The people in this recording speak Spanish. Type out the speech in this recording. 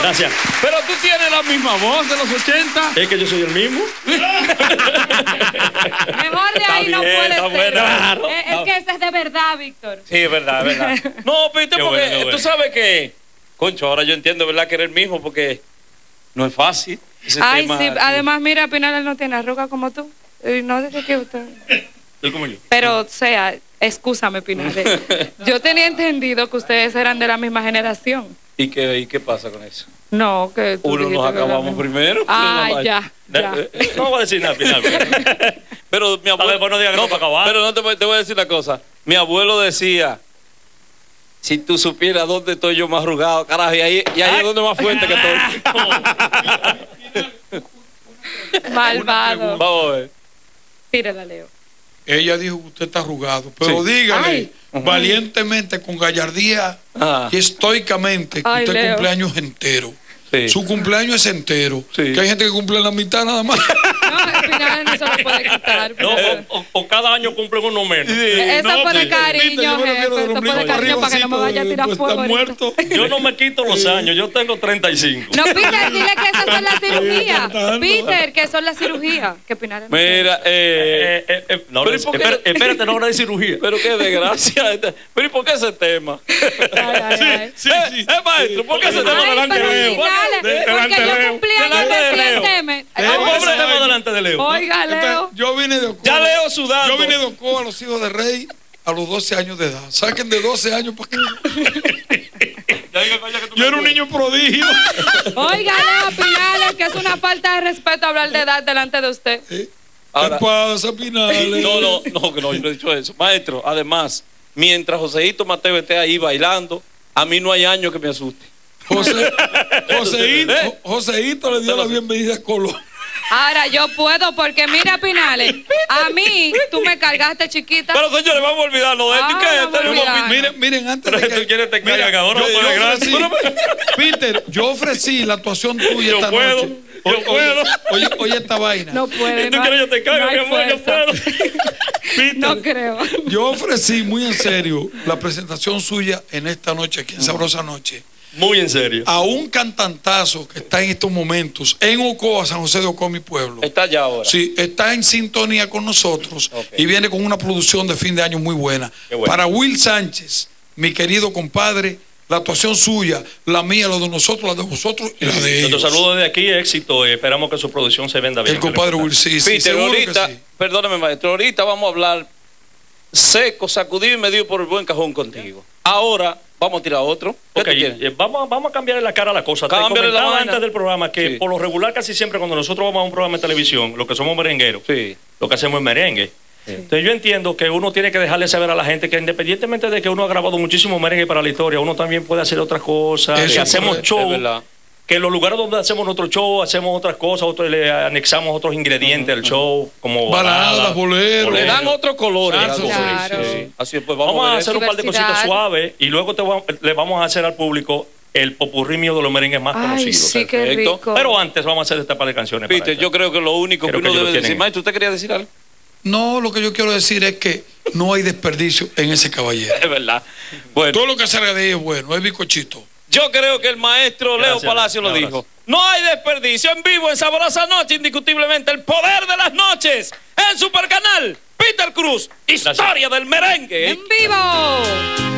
Gracias. Pero tú tienes la misma voz de los 80. Es que yo soy el mismo. Mejor de ahí no puede ser. Claro. Es que ese es de verdad, Víctor. Sí, es verdad, es verdad. No, Peter, Qué porque bueno. tú sabes que, concho, ahora yo entiendo, ¿verdad? Que eres el mismo, porque no es fácil. Ese Ay, tema, sí. Además, mira, Pinal no tiene arruga como tú. No dice que usted. Él como yo. Pero, o sea, excúsame, Pinal. Yo tenía entendido que ustedes eran de la misma generación. ¿Y qué pasa con eso? No, que tú Uno dijiste nos que era la acabamos misma. primero. Ah, ya. No voy a decir nada al final. Pero mi abuelo. Buenos días, no, para acabar. Pero no te voy a decir una cosa. Mi abuelo decía: si tú supieras dónde estoy yo más arrugado, carajo, y ahí es donde más fuerte que estoy. Malvado. Vamos a ver. Tírala, Leo. Ella dijo que usted está arrugado, pero dígale Ay. valientemente, con gallardía Ah. y estoicamente que Ay, usted Leo. cumpleaños entero. Sí. Su cumpleaños es entero. Sí. Que hay gente que cumple la mitad nada más. No, al final no se lo puede quitar. No, o cada año cumplen uno menos. Eso No, fue de sí. cariño, Viste, yo me refiero jefe. del Eso fue ombligo de para cariño arriba, para que no me así, vaya a tirar pues, fuego. está ahorita. muerto. Yo no me quito los años, yo tengo 35. No, Peter, dile que esas son las cirugías. tratando. Peter, que son las cirugías. Que Pinar no Mira, No, pero ¿y por qué? espérate, no hora de cirugía. pero qué desgracia. Pero ¿y por qué ese tema? Ay, ay, ay. Sí, sí. Maestro, ¿por qué ese tema Ay, delante pero de Leo? finales, porque yo cumplí años Delante de de Leo. clienteme. El pobre tema delante de Leo. Oiga, Leo. Entonces, yo vine de Ocoa. Ya Leo sudando. Yo vine de Ocoa a los hijos de Rey a los 12 años de edad. Saquen de 12 años para acá. Yo era un niño prodigio. Oiga, Leo Pinales, que es una falta de respeto hablar de edad delante de usted. Ahora, ¿Qué pasa, Pinales? no, que no, yo no he dicho eso. Maestro, además, mientras Joseito Mateo esté ahí bailando, a mí no hay año que me asuste. Joseito le dio la bienvenida a Colón. Ahora yo puedo, porque mira, Pinales, a mí tú me cargaste chiquita. Pero señores, vamos a olvidarlo de esto. ¿Y qué es vamos a esto? olvidar. Miren, antes Pero de tú que... quieres te Mira, callan ahora, yo no pone gracia. ofrecí- Peter, yo ofrecí la actuación tuya Yo esta puedo, noche. yo puedo. Oye esta vaina. No puede. Tú no quieres hay- yo te caigo, no hay mi amor, yo fuerza. puedo. No creo. Yo ofrecí muy en serio la presentación suya en esta noche, aquí en Sabrosa Noche, Muy en serio. a un cantantazo que está en estos momentos en Ocoa, San José de Ocoa, mi pueblo. Está ya ahora. Sí, está en sintonía con nosotros y viene con una producción de fin de año muy buena. Qué bueno. Para Will Sánchez, mi querido compadre, la actuación suya, la mía, la de nosotros, la de vosotros y la de ellos. Nuestro saludo desde aquí, éxito. Esperamos que su producción se venda bien. El compadre Will, sí, sí, Peter, seguro ahorita, que sí. perdóname, maestro, ahorita vamos a hablar seco, sacudido y medio por el buen cajón contigo. Ahora vamos a tirar otro. ¿Qué Ok, te quieres? vamos a cambiarle la cara a la cosa. Te Cámbiale la comentaba vaina. antes del programa que Sí. por lo regular casi siempre cuando nosotros vamos a un programa de televisión, los que somos merengueros, Sí. lo que hacemos es merengue. Entonces yo entiendo que uno tiene que dejarle saber a la gente que independientemente de que uno ha grabado muchísimo merengue para la historia, uno también puede hacer otras cosas. Eso Que es hacemos correcto, show, es verdad. que en los lugares donde hacemos nuestro show, hacemos otras cosas, le anexamos otros ingredientes al show, como Baladas, boleros. Le dan otro color. Claro. Claro. Así es, pues Vamos a ver hacer eso. un par de Diversidad. cositas suaves y luego le vamos a hacer al público el popurrí mío de los merengues más Ay, conocidos. sí, qué Perfecto. rico. Pero antes vamos a hacer esta par de canciones. para Peter, esta. yo creo que lo único Creo que uno que ellos debe tienen- decir, maestro, ¿usted quería decir algo? No, lo que yo quiero decir es que no hay desperdicio en ese caballero. Es verdad. Bueno, Todo lo que salga de ahí es bueno, es bicochito. yo creo que el maestro Leo Gracias, Palacio lo un abrazo. dijo. No hay desperdicio en vivo en Sabrosa Noche, indiscutiblemente el poder de las noches en Supercanal. Peter Cruz, historia del merengue. En vivo.